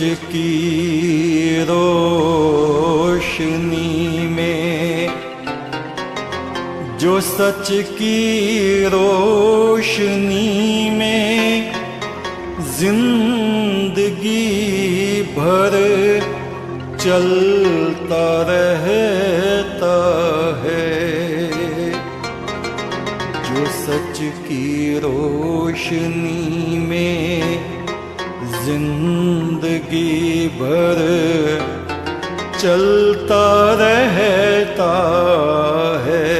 की रोशनी में, जो सच की रोशनी में जिंदगी भर चलता रहता है, जो सच की रोशनी में जिंदगी भर चलता रहता है,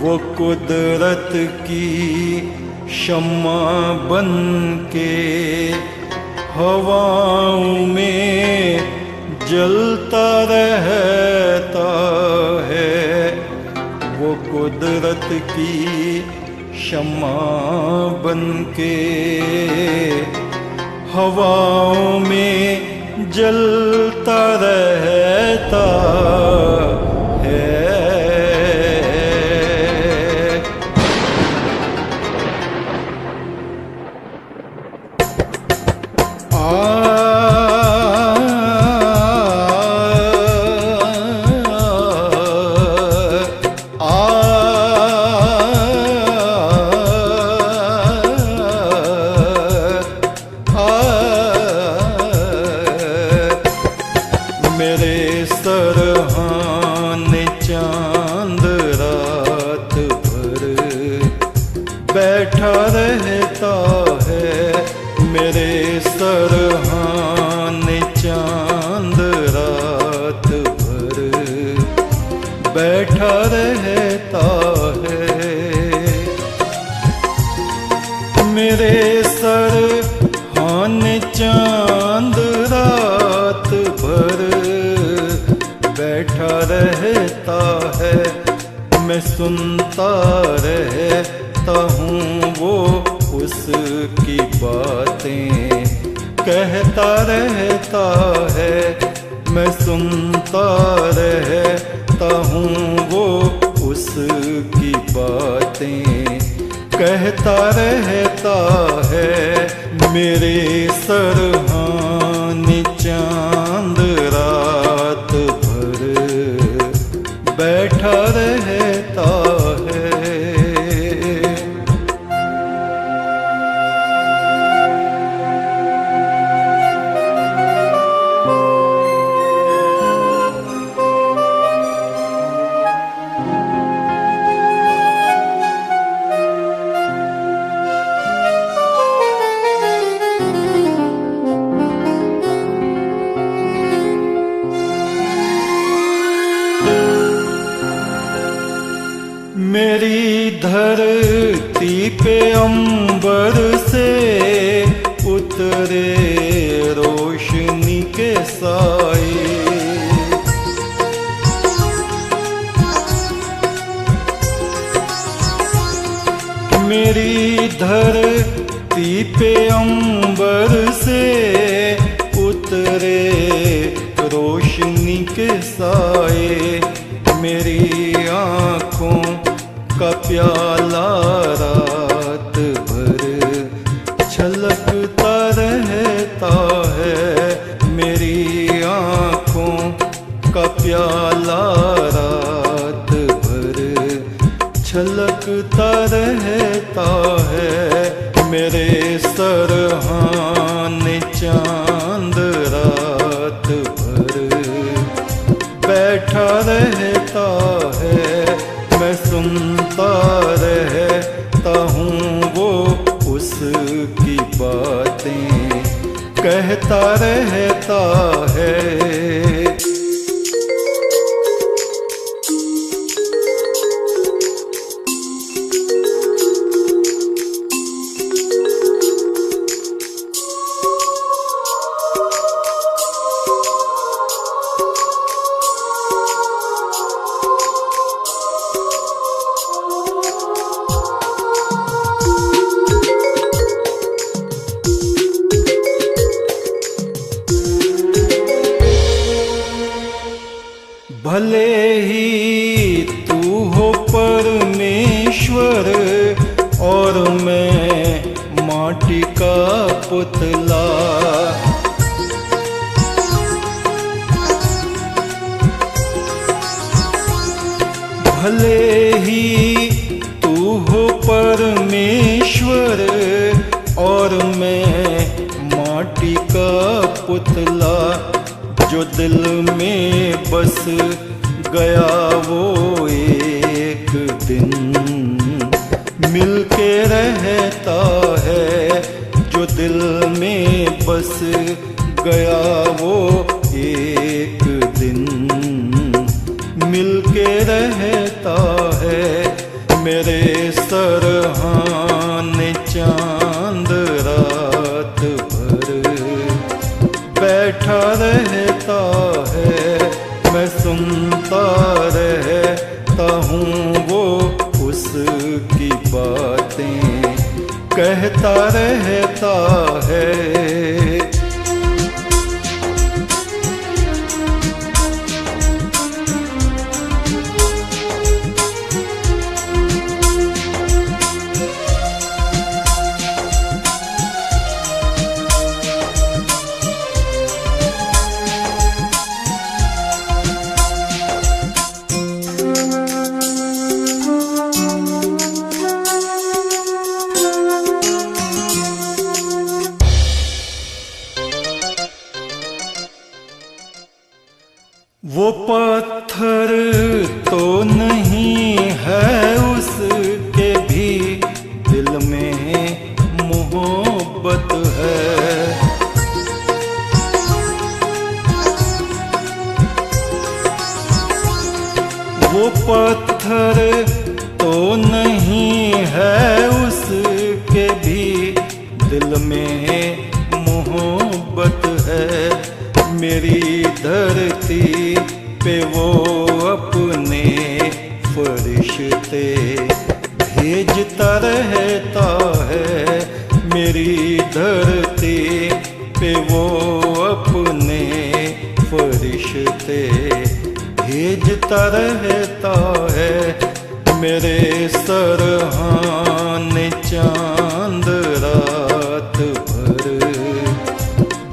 वो कुदरत की शम्मा बन के हवाओं में जलता रहता है, वो कुदरत की शम्मा बन के हवाओं में जलता रहता है। मेरे सरहाने चांद रात भर बैठा रहता है, मेरे सरहाने चांद रात भर बैठा रहता है, मेरे सरहाने चांद रात भर बैठा रहता है, मैं सुनता रहता हूँ वो उसकी बातें कहता रहता है, मैं सुनता रहता हूँ वो उसकी बातें कहता रहता है, मेरे सरहाने चांद रात भर बैठा रहता है। मेरी धरती पे अंबर से उतरे रोशनी के साए, मेरी धरती पे अंबर से उतरे रोशनी के साए, मेरी आँखों का प्याला रात भर छलकता रहता है, मेरी आँखों का प्याला रात भर छलकता रहता है, मेरे सरहाने चांद रात भर बैठा रहता है, मैं सुनता रहता हूँ वो उसकी बातें कहता रहता है। भले ही तू हो परमेश्वर और मैं माटी का पुतला, भले ही तू हो परमेश्वर और मैं माटी का पुतला, जो दिल में बस गया वो एक दिन मिलके रहता है, जो दिल में बस गया वो एक दिन मिलके रहता है। मेरे सरहाने चांद रात भर बैठा रहता है, मैं सुनता रहता हूँ वो उसकी बातें कहता रहता है। वो पत्थर तो नहीं है, उसके भी दिल में मोहब्बत है। वो पत्थर तो नहीं है, उसके भी दिल में मोहब्बत है। मेरी धरती पे वो अपने फरिश्ते भेजता रहता है, मेरी धरती पे वो अपने फरिश्ते भेजता रहता है। मेरे सरहाने चांद रात भर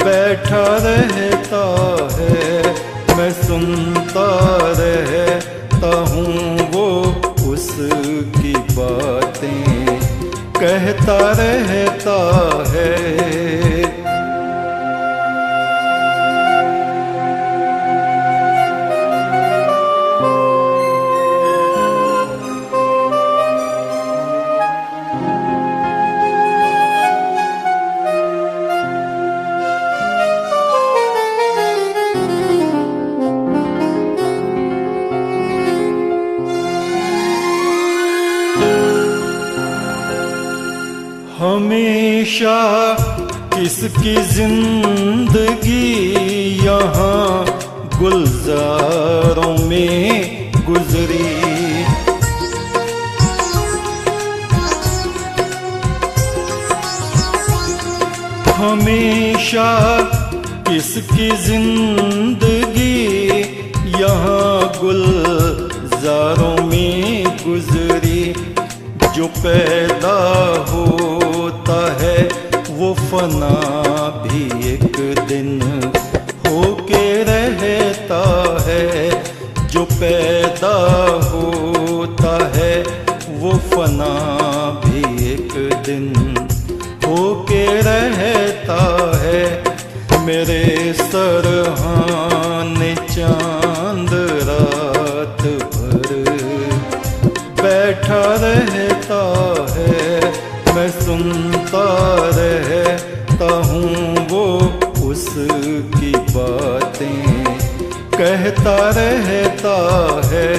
बैठा रहता है, मैं सुनता रहता हूँ वो उसकी बातें कहता रहता है। हमेशा किसकी जिंदगी यहाँ गुलजारों में गुजरी, हमेशा किसकी जिंदगी यहाँ गुलजारों में गुजरी। जो पैदा होता है वो फना भी एक दिन होके रहता है, जो पैदा होता है वो फना भी एक दिन होके रहता है। मेरे सरहाने चांद रात भर बैठा रहता है, मैं सुनता रहता हूँ वो उसकी बातें कहता रहता है।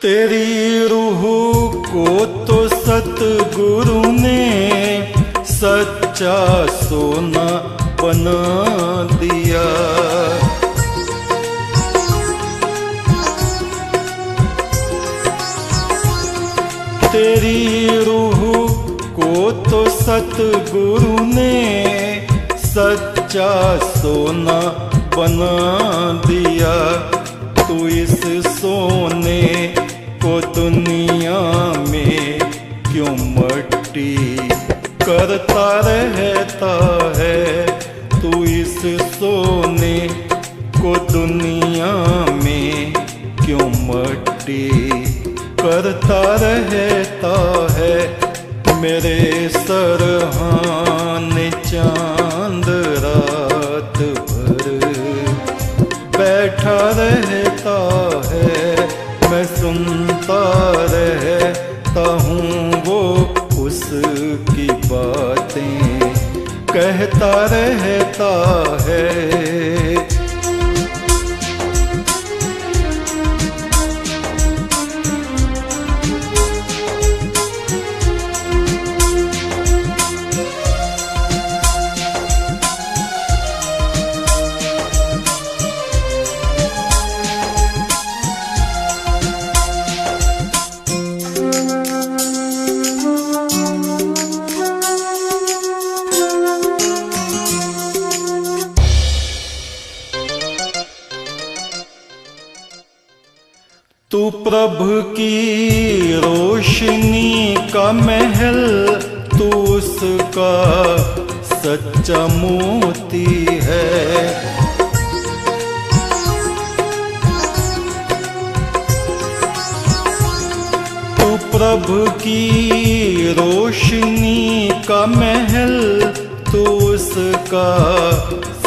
तेरी रूह को तो सतगुरु ने सच्चा सोना बना दिया, तेरी रूह को तो सतगुरु ने सच्चा सोना बना दिया। तू इस सोने को दुनिया में क्यों मट्टी करता रहता है। तू इस सोने को दुनिया में क्यों मट्टी करता रहता है। मेरे सरहाने चांद रात भर बैठा रहता है। मैं सुनता रहता हूँ वो उसकी बातें कहता रहता है। तू प्रभु की रोशनी का महल, तू उसका सच्चा मोती है। तू प्रभु की रोशनी का महल, तू उसका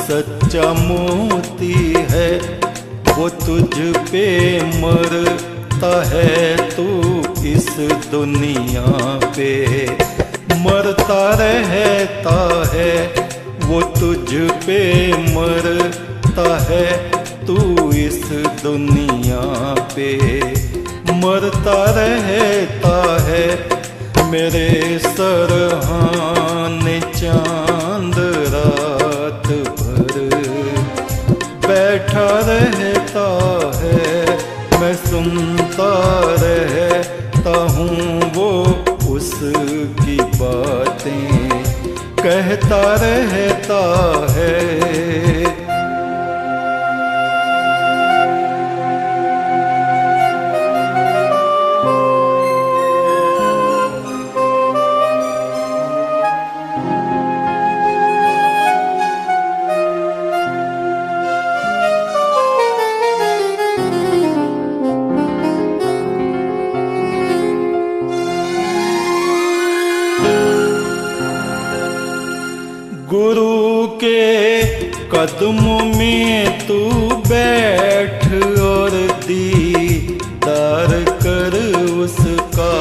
सच्चा मोती है। वो तुझ पे मरता है, तू इस दुनिया पे मरता रहता है। वो तुझ पे मरता है, तू इस दुनिया पे मरता रहता है। मेरे सरहाने चांद रात भर बैठा रहता है। मैं सुनता रहता हूँ वो उसकी बातें कहता रहता है। गुरु के कदमों में तू बैठ और दीदार कर उसका।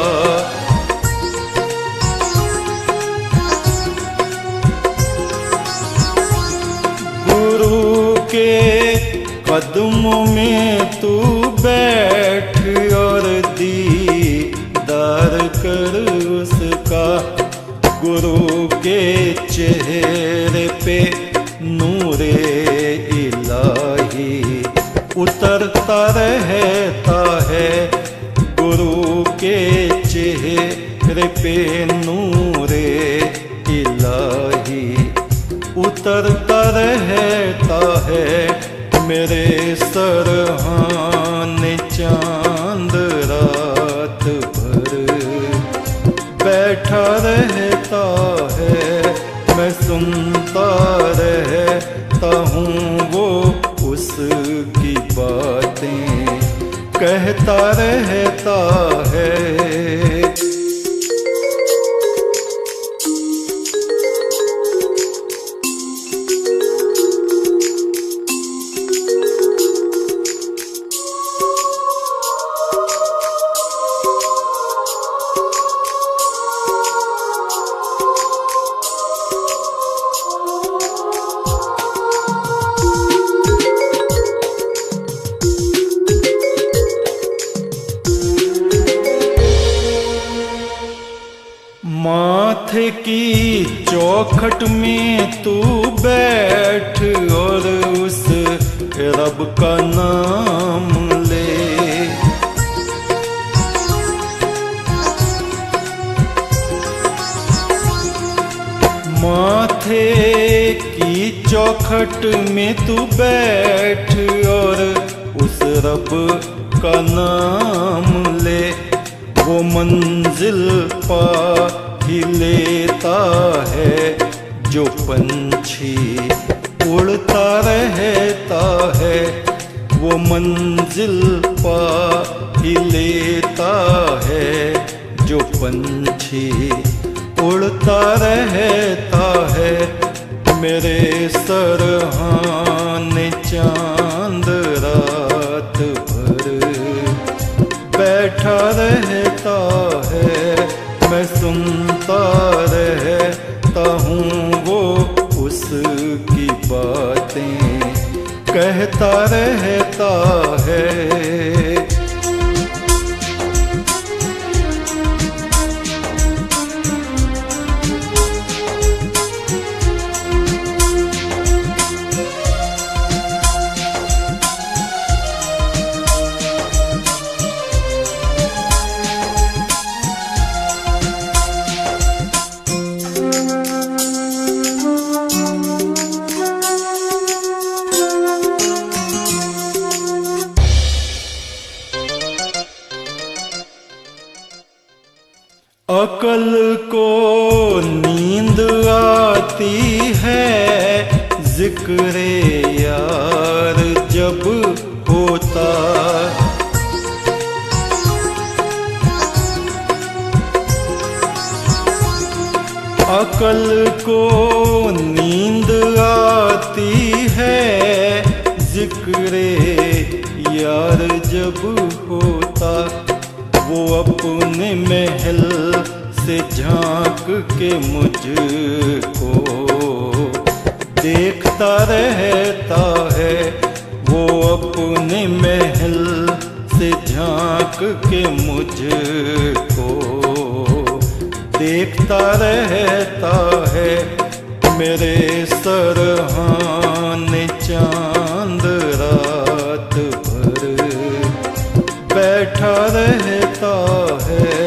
गुरु के कदमों में तू बैठ और दीदार कर उसका। गुरु के चेहरे पे नूरे इलाही उतरता रहता है। गुरु के चेहरे पे नूरे इलाही उतरता रहता है। मेरे सरहाने चांद रात भर बैठा रहता है। मैं सुनता रहता हूँ वो उसकी बातें कहता रहता है। माथे की चौखट में तू बैठ और उस रब का नाम ले। चौखट में तू बैठ और उस रब का नाम ले, वो मंजिल पा ही लेता है जो पंछी उड़ता रहता है। वो मंजिल पा ही लेता है जो पंछी उड़ता रहता है। मेरे सरहाने चांद रात भर बैठा रहता है, मैं सुनता रहता हूँ वो उसकी बातें कहता रहता है। अकल को नींद आती है जिक्रे यार जब होता, अकल को नींद आती है जिक्रे यार जब होता। वो अपने महल से झांक के मुझको देखता रहता है। वो अपने महल से झांक के मुझको देखता रहता है। मेरे सरहाने चांद रात भर बैठा रहता है,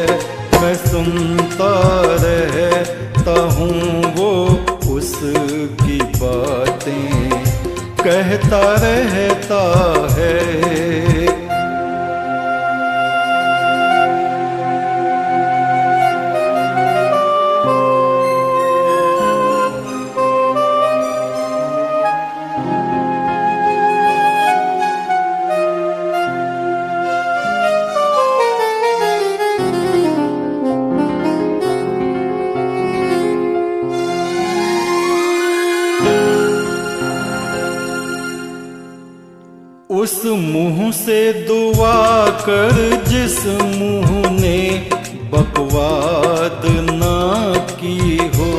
मैं सुनता रहता हूँ वो उसकी बातें कहता रहता है। उस मुंह से दुआ कर जिस मुंह ने बकवाद ना की हो,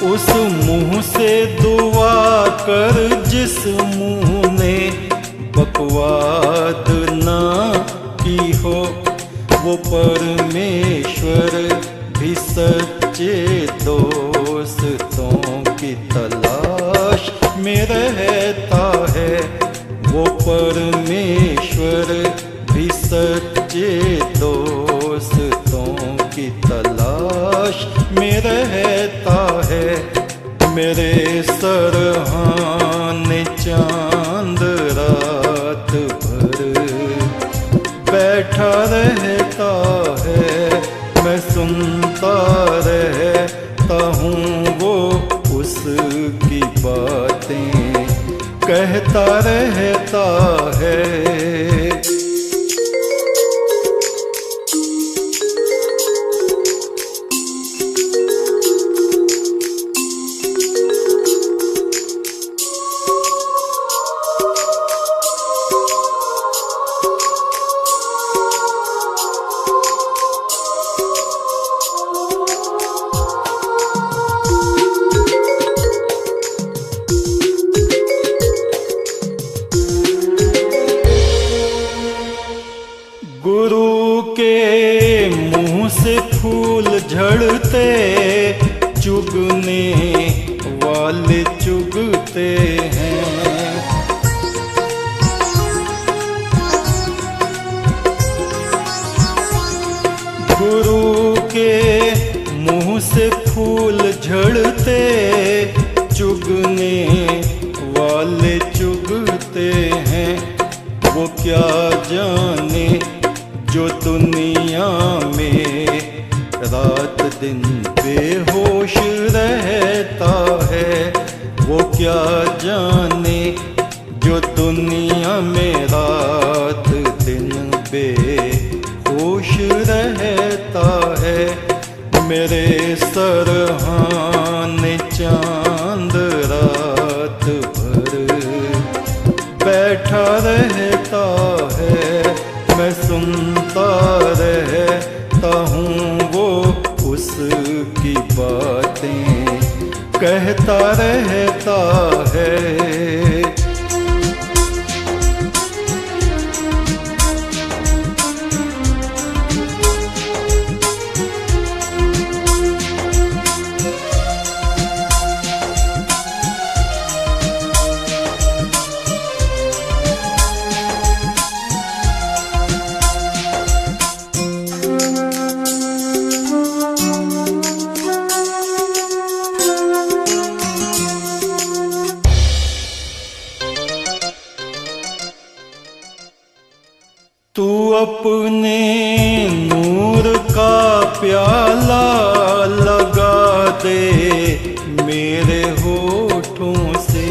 उस मुंह से दुआ कर जिस मुंह ने बकवाद ना की हो। वो परमेश्वर भी सच्चे दोस्तों की तलाश में रहता है। वो परमेश्वर भी सच्चे दोस्तों की तलाश में रहता है। मेरे सरहाने चांद रात भर बैठा रहता है, मैं सुनता रहता हूँ वो उसकी बातें कहता रहता है। गुरु के मुंह से फूल झड़ते, चुगने वाले चुगते हैं। गुरु के मुंह से फूल झड़ते चुगने वाले चुगते हैं। वो क्या जाने जो दुनिया में रात दिन बेहोश रहता है। वो क्या जाने जो दुनिया में रात दिन बेहोश रहता है। मेरे सरहाने चांद रात भर बैठा रहता है। मैं सुनता रहता हूँ वो उसकी बातें कहता रहता है। तू अपने नूर का प्याला लगा दे मेरे होठों से।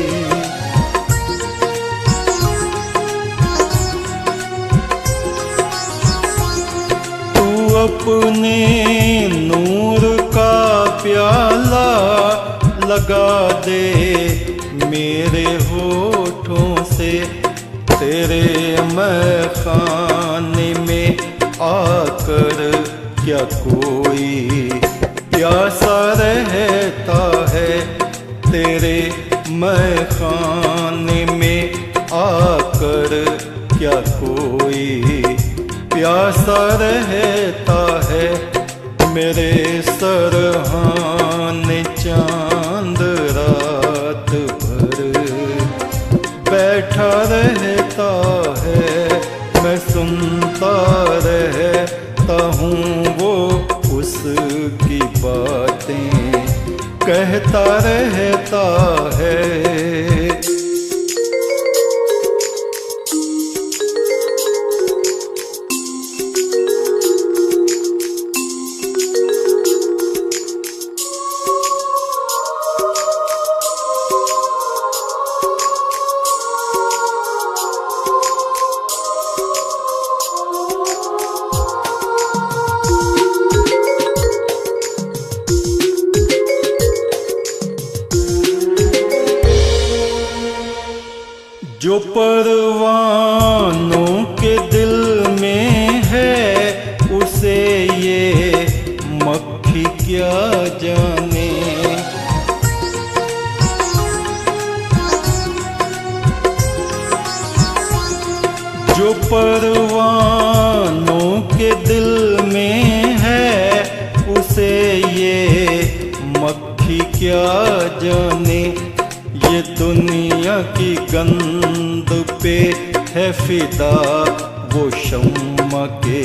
तू अपने नूर का प्याला लगा दे मेरे होठों से। तेरे मैखाने में आकर क्या कोई प्यासा रहता है। तेरे मैखाने में आकर क्या कोई प्यासा रहता है। मेरे सरहाने चांद रात भर बैठा रहता है। मैं सुनता रहता हूँ वो उसकी बातें कहता रहता है। जो परवानों के दिल में है उसे ये मक्खी क्या जाने। जो परवानों के दिल में है उसे ये मक्खी क्या जाने। ये दुनिया की गंध पे है फिदा वो शम्मा के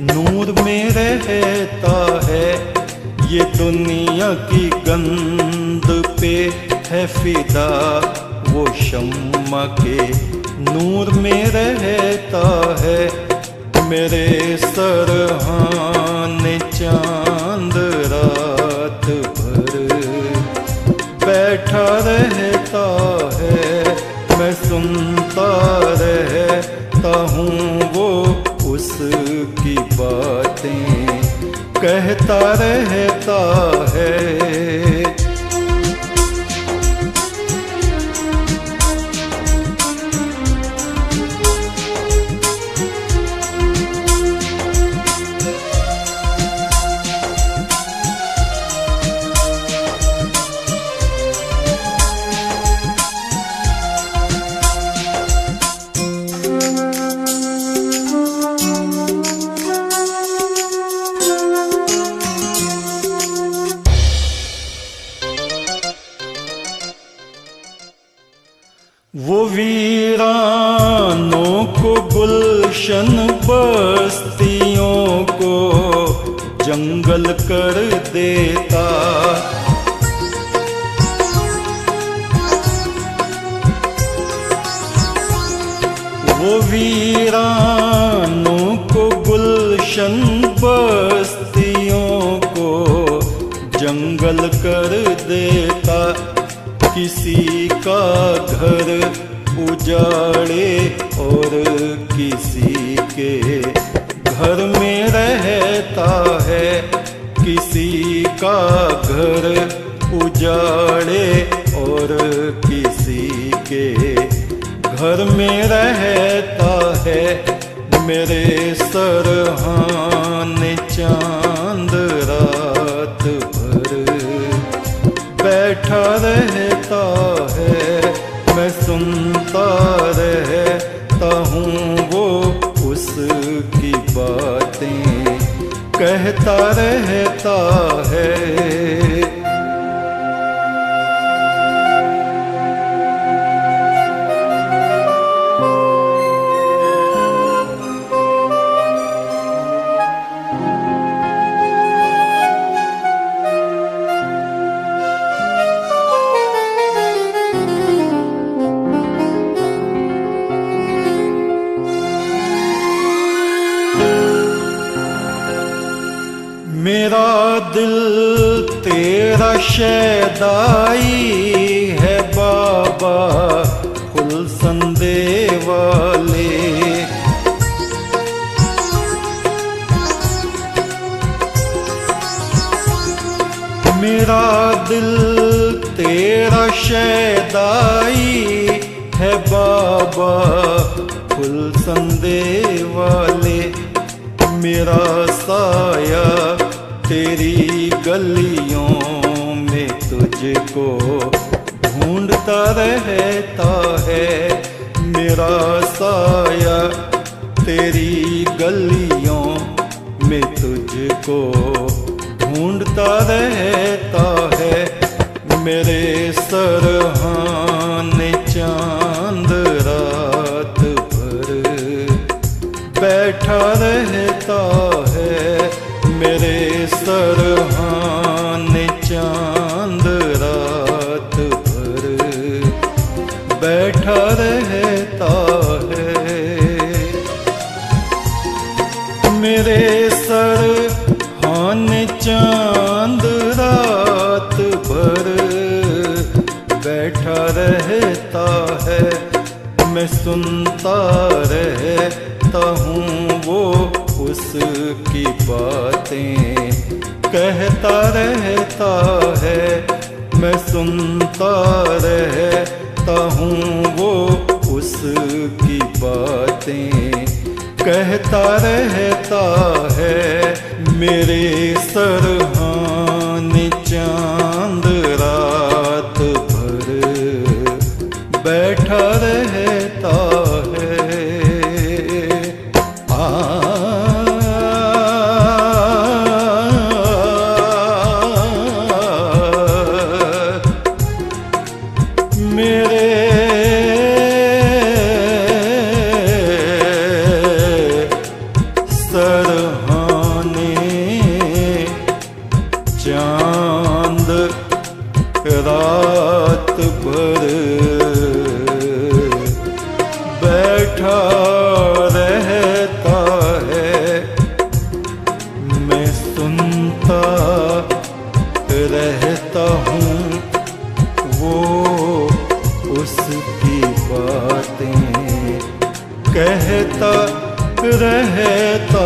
नूर में रहता है। ये दुनिया की गंध पे है फिदा वो शम्मा के नूर में रहता है। मेरे सरहाने चांद रात भर बैठा रहता है। मैं सुनता रहता हूँ वो उसकी बातें कहता रहता है। जंगल कर देता। वो वीरानों को गुलशन बस्तियों को जंगल कर देता। किसी का घर उजाड़े और किसी के घर में रहता है। किसी का घर उजाड़े और किसी के घर में रहता है। मेरे सरहाने चांद रात भर बैठा रहता है। मैं सुनता रहता हूँ वो उसकी बातें कहता रहता है। मेरा दिल तेरा शैदाई है बाबा खुलसंदे वाले। मेरा दिल तेरा शैदाई है बाबा खुलसंदे वाले। मेरा साया तेरी गलियों में तुझको ढूंढता रहता है। मेरा साया तेरी गलियों में तुझको ढूंढता रहता है। मेरे सरहाने चांद रात भर बैठा रहता है। मेरे सरहाने चांद रात भर बैठा रहता है। मेरे सरहाने चांद रात भर बैठा रहता है। मैं सुनता रहता हूँ वो उसकी बातें कहता रहता है। मैं सुनता रहता हूँ वो उसकी बातें कहता रहता है। मेरे सरहाने चांद रात भर बैठा रहता है। मेरे सरहाने चांद रात भर बैठा रहता है। मैं सुनता रहता हूँ वो उसकी बातें कहता रहता